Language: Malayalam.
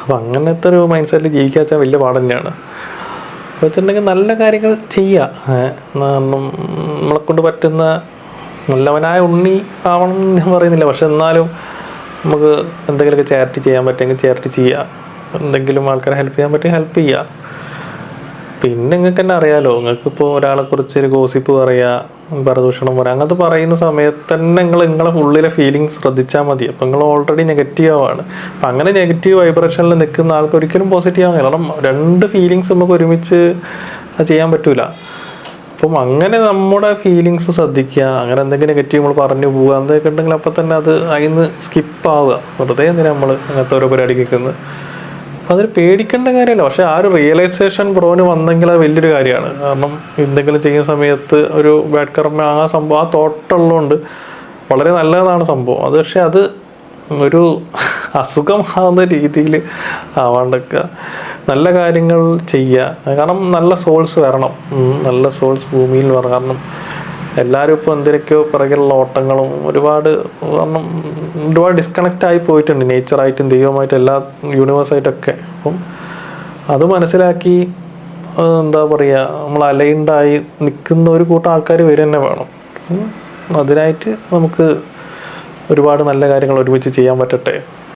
അപ്പോൾ അങ്ങനത്തെ ഒരു മൈൻഡ് സെറ്റിൽ ജീവിക്കുക വെച്ചാൽ വലിയ പാട് തന്നെയാണ്. അപ്പോൾ വെച്ചിട്ടുണ്ടെങ്കിൽ നല്ല കാര്യങ്ങൾ ചെയ്യുക. നമ്മളെക്കൊണ്ട് പറ്റുന്ന നല്ലവനായ ഉണ്ണി ആവണം എന്ന് ഞാൻ പറയുന്നില്ല, പക്ഷെ എന്നാലും നമുക്ക് എന്തെങ്കിലുമൊക്കെ ചാരിറ്റി ചെയ്യാൻ പറ്റുമെങ്കിൽ ചാരിറ്റി ചെയ്യുക, എന്തെങ്കിലും ആൾക്കാരെ ഹെൽപ്പ് ചെയ്യാൻ പറ്റുമെങ്കിൽ ഹെൽപ്പ് ചെയ്യുക. പിന്നെ നിങ്ങൾക്ക് തന്നെ അറിയാമല്ലോ, നിങ്ങൾക്കിപ്പോൾ ഒരാളെക്കുറിച്ച് ഒരു ഗോസിപ്പ് പറയുക, പരദൂഷണം പറയുക, അങ്ങനത്തെ പറയുന്ന സമയത്ത് തന്നെ നിങ്ങളെ ഉള്ളിലെ ഫീലിങ്സ് ശ്രദ്ധിച്ചാൽ മതി. അപ്പം നിങ്ങൾ ഓൾറെഡി നെഗറ്റീവാണ്. അപ്പം അങ്ങനെ നെഗറ്റീവ് വൈബ്രേഷനിൽ നിൽക്കുന്ന ആൾക്ക് ഒരിക്കലും പോസിറ്റീവ് ആവില്ല. കാരണം രണ്ട് ഫീലിങ്സ് നമുക്ക് ഒരുമിച്ച് ചെയ്യാൻ പറ്റൂല. അപ്പം അങ്ങനെ നമ്മുടെ ഫീലിങ്സ് ശ്രദ്ധിക്കുക. അങ്ങനെ എന്തെങ്കിലും നെഗറ്റീവ് നമ്മൾ പറഞ്ഞു പോവുക എന്തൊക്കെ ഉണ്ടെങ്കിൽ അപ്പം തന്നെ അത് അതിൽ നിന്ന് സ്കിപ്പാവുക. വെറുതെ എന്തിനാ നമ്മൾ അങ്ങനത്തെ ഓരോ പരിപാടി കേൾക്കുന്നത്. അപ്പം അതൊരു പേടിക്കേണ്ട കാര്യമല്ല. പക്ഷെ ആ ഒരു റിയലൈസേഷൻ ബ്രോന് വന്നെങ്കിൽ അത് വലിയൊരു കാര്യമാണ്. കാരണം എന്തെങ്കിലും ചെയ്യുന്ന സമയത്ത് ഒരു ബാഡ് കർമ്മ ആ സംഭവം ആ തോട്ടുള്ളതുകൊണ്ട് വളരെ നല്ലതാണ് സംഭവം അത്. പക്ഷെ അത് ഒരു അസുഖമാകുന്ന രീതിയിൽ ആവാണ്ടൊക്കെ നല്ല കാര്യങ്ങൾ ചെയ്യുക. കാരണം നല്ല സോൾസ് വരണം, നല്ല സോൾസ് ഭൂമിയിൽ വരണം. കാരണം എല്ലാവരും ഇപ്പോൾ എന്തിനൊക്കെയോ പിറകിലുള്ള ഓട്ടങ്ങളും ഒരുപാട് ഡിസ്കണക്റ്റ് ആയി പോയിട്ടുണ്ട്, നേച്ചറായിട്ടും ദൈവമായിട്ടും എല്ലാ യൂണിവേഴ്സായിട്ടൊക്കെ. അപ്പം അത് മനസ്സിലാക്കി എന്താ പറയുക, നമ്മൾ അലൈൻഡായി നിൽക്കുന്ന ഒരു കൂട്ടം ആൾക്കാർ വരും തന്നെ വേണം. അതിനായിട്ട് നമുക്ക് ഒരുപാട് നല്ല കാര്യങ്ങൾ ഒരുമിച്ച് ചെയ്യാൻ പറ്റട്ടെ.